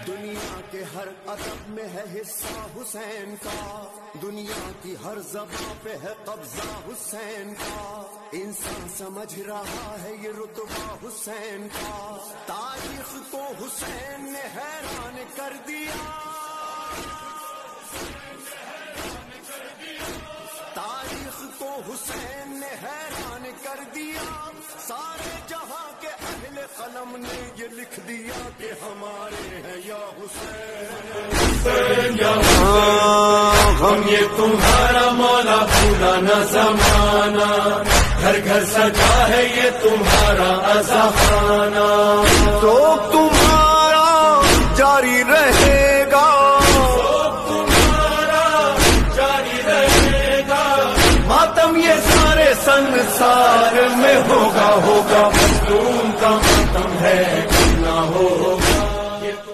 دنیا کے ہر ادب میں ہے حصہ حسین کا، دنیا کی ہر زبان پہ ہے قبضہ حسین کا، انسان سمجھ رہا ہے یہ رتبہ حسین کا، تاریخ کو حسین نے حیران کر دیا، تاریخ کو حسین نے حیران کر دیا، سارے جہاں کے اہل قلم نے یہ لکھ دیا کہ ہمارے ہیں یا حسین یا حسین، ہم یہ تمہارا مولا بھولا نہ زمانہ، گھر گھر سجا ہے یہ تمہارا ازخانہ، تو تمہارا جاری رہے گا، ماتم یہ سارے سنسار میں ہوگا